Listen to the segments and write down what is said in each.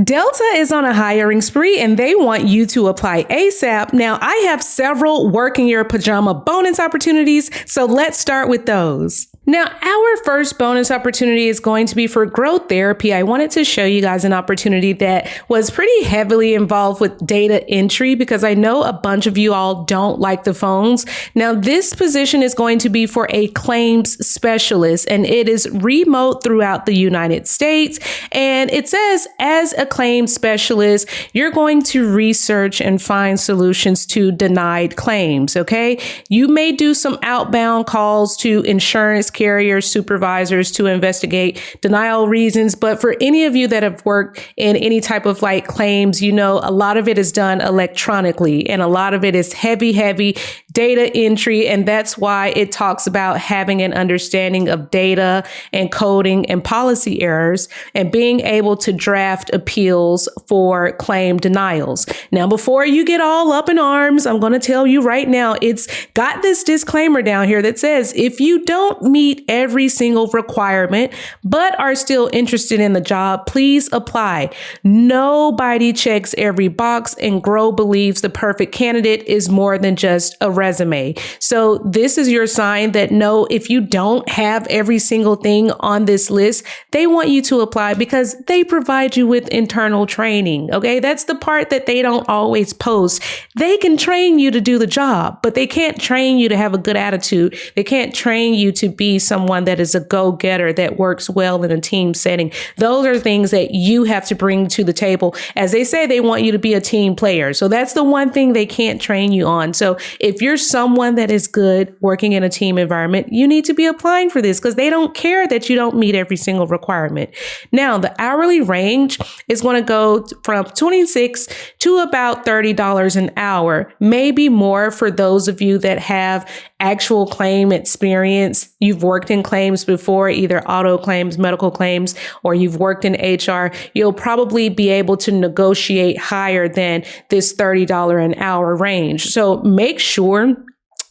Delta is on a hiring spree and they want you to apply ASAP. Now, I have several work in your pajama bonus opportunities, so let's start with those. Now, our first bonus opportunity is going to be for growth therapy. I wanted to show you guys an opportunity that was pretty heavily involved with data entry because I know a bunch of you all don't like the phones. Now, this position is going to be for a claims specialist and it is remote throughout the United States. And it says, as a claims specialist, you're going to research and find solutions to denied claims. Okay. You may do some outbound calls to insurance carriers, supervisors to investigate denial reasons. But for any of you that have worked in any type of like claims, you know, a lot of it is done electronically and a lot of it is heavy data entry. And that's why it talks about having an understanding of data and coding and policy errors and being able to draft appeals for claim denials. Now, before you get all up in arms, I'm going to tell you right now, it's got this disclaimer down here that says, if you don't meet every single requirement, but are still interested in the job, please apply. Nobody checks every box, and Grow believes the perfect candidate is more than just a resume. So this is your sign that no, if you don't have every single thing on this list, they want you to apply because they provide you with internal training. Okay. That's the part that they don't always post. They can train you to do the job, but they can't train you to have a good attitude. They can't train you to be someone that is a go-getter that works well in a team setting. Those are things that you have to bring to the table. As they say, they want you to be a team player. So that's the one thing they can't train you on. So if you're someone that is good working in a team environment, you need to be applying for this because they don't care that you don't meet every single requirement. Now, the hourly range is going to go from $26 to about $30 an hour, maybe more for those of you that have actual claim experience. You've worked in claims before, either auto claims, medical claims, or you've worked in HR. You'll probably be able to negotiate higher than this $30 an hour range. So make sure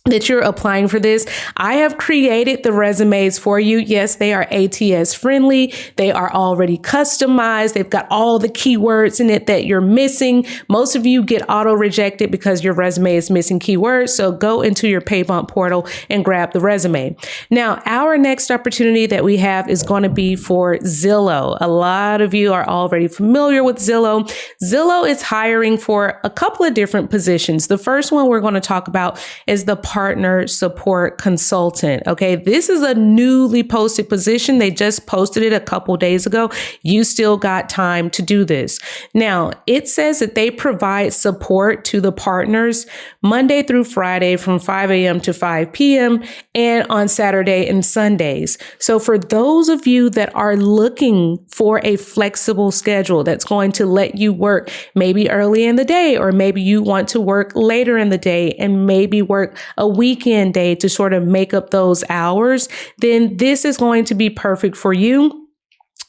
that you're applying for this. I have created the resumes for you. Yes, they are ATS friendly. They are already customized. They've got all the keywords in it that you're missing. Most of you get auto rejected because your resume is missing keywords. So go into your Paybump portal and grab the resume. Now, our next opportunity that we have is going to be for Zillow. A lot of you are already familiar with Zillow. Zillow is hiring for a couple of different positions. The first one we're going to talk about is the partner support consultant. Okay. This is a newly posted position. They just posted it a couple days ago. You still got time to do this. Now, it says that they provide support to the partners Monday through Friday from 5 a.m. to 5 p.m. and on Saturday and Sundays. So for those of you that are looking for a flexible schedule that's going to let you work maybe early in the day, or maybe you want to work later in the day and maybe work a weekend day to sort of make up those hours, then this is going to be perfect for you.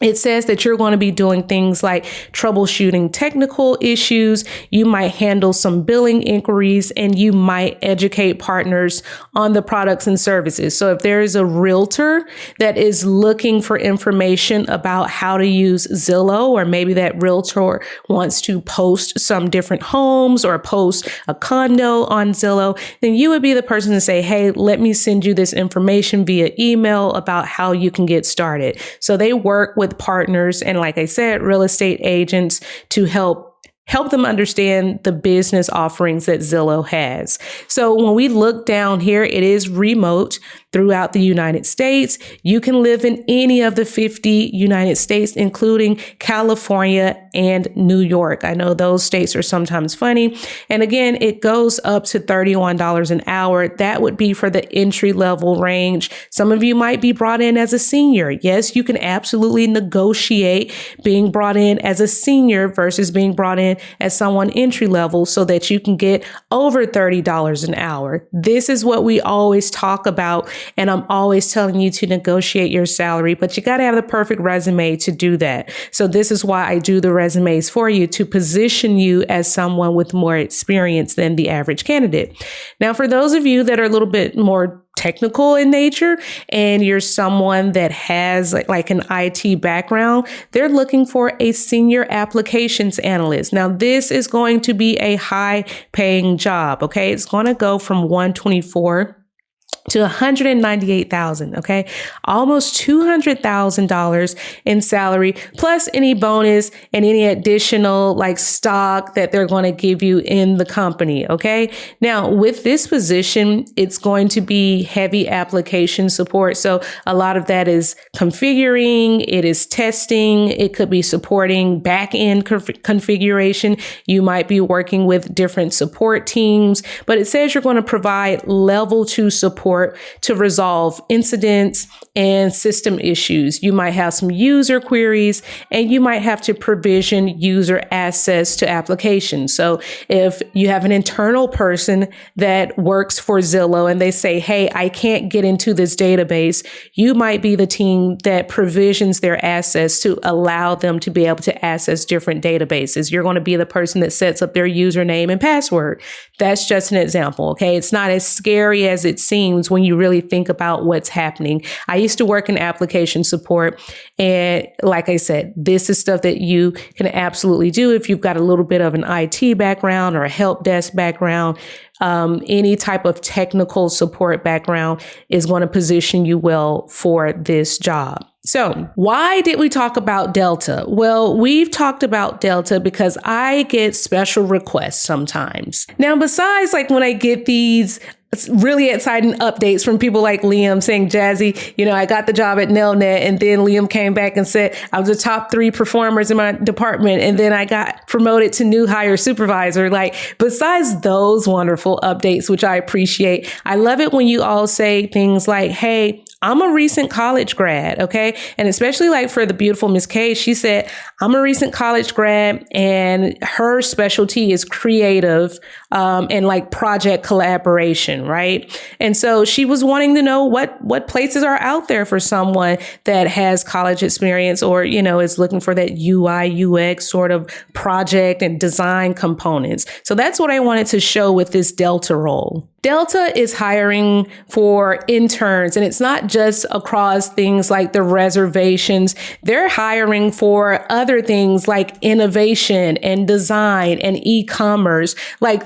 It says that you're going to be doing things like troubleshooting technical issues. You might handle some billing inquiries and you might educate partners on the products and services. So if there is a realtor that is looking for information about how to use Zillow, or maybe that realtor wants to post some different homes or post a condo on Zillow, then you would be the person to say, hey, let me send you this information via email about how you can get started. So they work with partners and, like I said, real estate agents to help them understand the business offerings that Zillow has. So when we look down here, it is remote throughout the United States. You can live in any of the 50 United States, including California and New York. I know those states are sometimes funny. And again, it goes up to $31 an hour. That would be for the entry level range. Some of you might be brought in as a senior. Yes, you can absolutely negotiate being brought in as a senior versus being brought in as someone entry level so that you can get over $30 an hour. This is what we always talk about. And I'm always telling you to negotiate your salary, but you got to have the perfect resume to do that. So this is why I do the resumes for you, to position you as someone with more experience than the average candidate. Now, for those of you that are a little bit more technical in nature and you're someone that has like an IT background, they're looking for a senior applications analyst. Now, this is going to be a high paying job. Okay. It's going to go from 124 to 198,000. Okay. Almost $200,000 in salary, plus any bonus and any additional like stock that they're going to give you in the company. Okay. Now with this position, it's going to be heavy application support. So a lot of that is configuring, it is testing, it could be supporting back end configuration. You might be working with different support teams, but it says you're going to provide level 2 support to resolve incidents and system issues. You might have some user queries and you might have to provision user access to applications. So if you have an internal person that works for Zillow and they say, hey, I can't get into this database, you might be the team that provisions their access to allow them to be able to access different databases. You're going to be the person that sets up their username and password. That's just an example. Okay. It's not as scary as it seems when you really think about what's happening. I used to work in application support. And like I said, this is stuff that you can absolutely do if you've got a little bit of an IT background or a help desk background. Any type of technical support background is going to position you well for this job. So why did we talk about Delta? Well, we've talked about Delta because I get special requests sometimes. Now, besides like when I get these really exciting updates from people like Liam saying, Jazzy, I got the job at Nelnet. And then Liam came back and said, I was the top 3 performers in my department. And then I got promoted to new hire supervisor. Like besides those wonderful updates, which I appreciate, I love it when you all say things like, hey, I'm a recent college grad. Okay. And especially like for the beautiful Miss K, she said, I'm a recent college grad and her specialty is creative, and like project collaboration. Right. And so she was wanting to know what places are out there for someone that has college experience or, is looking for that UI, UX sort of project and design components. So that's what I wanted to show with this Delta role. Delta is hiring for interns, and it's not just across things like the reservations. They're hiring for other things like innovation and design and e-commerce. Like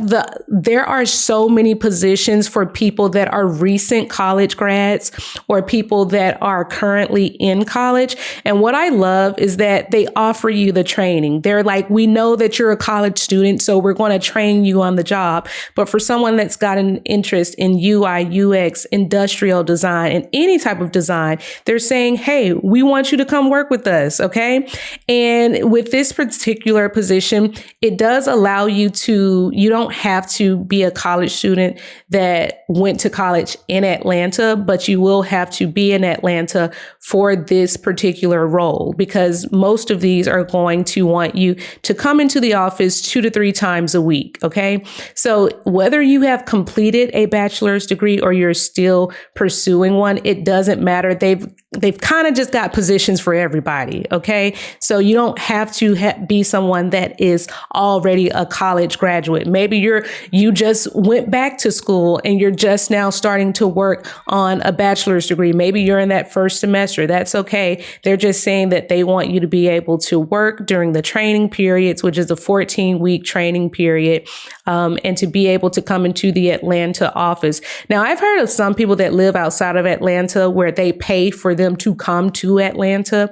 there are so many positions for people that are recent college grads or people that are currently in college. And what I love is that they offer you the training. They're like, we know that you're a college student, so we're going to train you on the job. But for someone that's got an interest in UI, UX, industrial design, and any type of design, they're saying, hey, we want you to come work with us. Okay. And with this particular position, it does allow you don't have to be a college student that went to college in Atlanta, but you will have to be in Atlanta for this particular role because most of these are going to want you to come into the office 2 to 3 times a week. Okay. So whether you have completed a bachelor's degree or you're still pursuing one, it doesn't matter. They've kind of just got positions for everybody. Okay. So you don't have to be someone that is already a college graduate. Maybe you just went back to school and you're just now starting to work on a bachelor's degree. Maybe you're in that first semester. That's okay. They're just saying that they want you to be able to work during the training periods, which is a 14-week training period, and to be able to come into the Atlanta office. Now, I've heard of some people that live outside of Atlanta where they pay for them to come to Atlanta.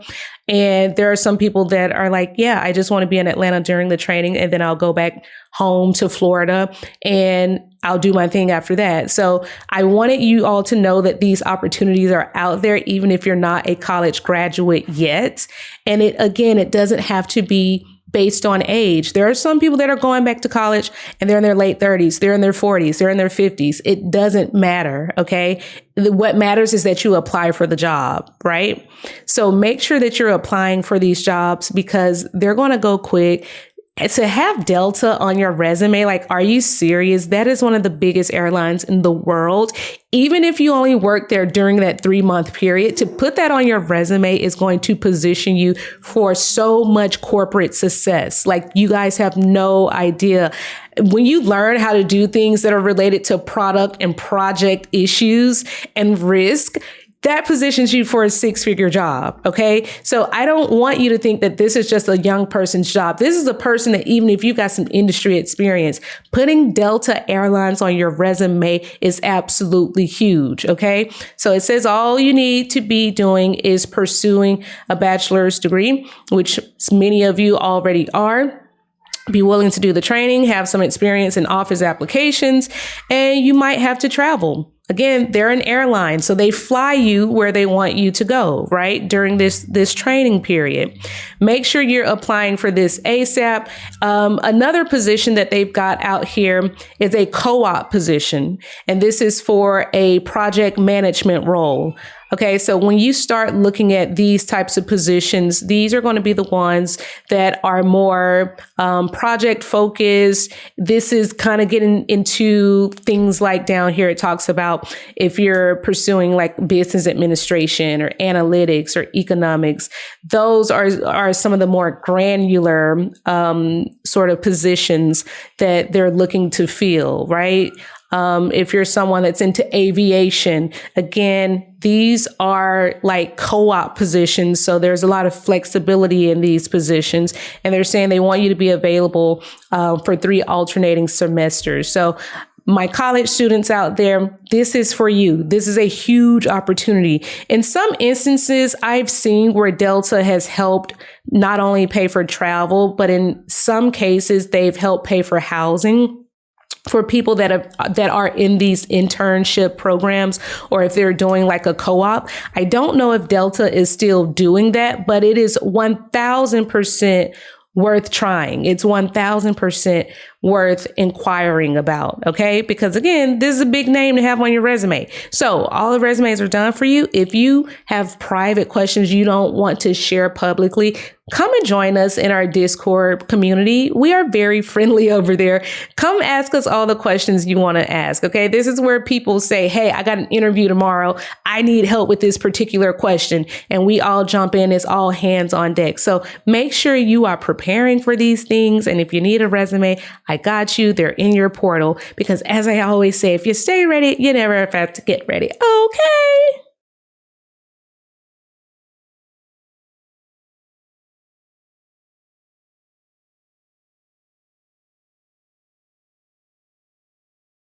And there are some people that are like, yeah, I just want to be in Atlanta during the training and then I'll go back home to Florida and I'll do my thing after that. So I wanted you all to know that these opportunities are out there, even if you're not a college graduate yet. And it doesn't have to be based on age. There are some people that are going back to college and they're in their late 30s, they're in their 40s, they're in their 50s. It doesn't matter. Okay. What matters is that you apply for the job, right? So make sure that you're applying for these jobs because they're going to go quick. to have Delta on your resume, like, are you serious? That is one of the biggest airlines in the world. Even if you only work there during that 3-month period, to put that on your resume is going to position you for so much corporate success. Like, you guys have no idea. When you learn how to do things that are related to product and project issues and risk, that positions you for a 6-figure job. Okay. So I don't want you to think that this is just a young person's job. This is a person that, even if you've got some industry experience, putting Delta Airlines on your resume is absolutely huge. Okay. So it says all you need to be doing is pursuing a bachelor's degree, which many of you already are. Be willing to do the training, have some experience in office applications, and you might have to travel. Again, they're an airline, so they fly you where they want you to go, right? During this training period. Make sure you're applying for this ASAP. Another position that they've got out here is a co-op position, and this is for a project management role. Okay, so when you start looking at these types of positions, these are going to be the ones that are more project focused. This is kind of getting into things like down here. It talks about if you're pursuing like business administration or analytics or economics. Those are some of the more granular sort of positions that they're looking to fill, right? If you're someone that's into aviation, again, these are like co-op positions. So there's a lot of flexibility in these positions. And they're saying they want you to be available for 3 alternating semesters. So my college students out there, this is for you. This is a huge opportunity. In some instances, I've seen where Delta has helped not only pay for travel, but in some cases, they've helped pay for housing for people that are in these internship programs, or if they're doing like a co-op. I don't know if Delta is still doing that, but it is 1,000% worth trying. It's 1,000% worth inquiring about. Okay. Because again, this is a big name to have on your resume. So all the resumes are done for you. If you have private questions you don't want to share publicly, come and join us in our Discord community. We are very friendly over there. Come ask us all the questions you want to ask. Okay. This is where people say, hey, I got an interview tomorrow. I need help with this particular question. And we all jump in. It's all hands on deck. So make sure you are preparing for these things. And if you need a resume, I got you. They're in your portal, because as I always say, if you stay ready, you never have to get ready. Okay.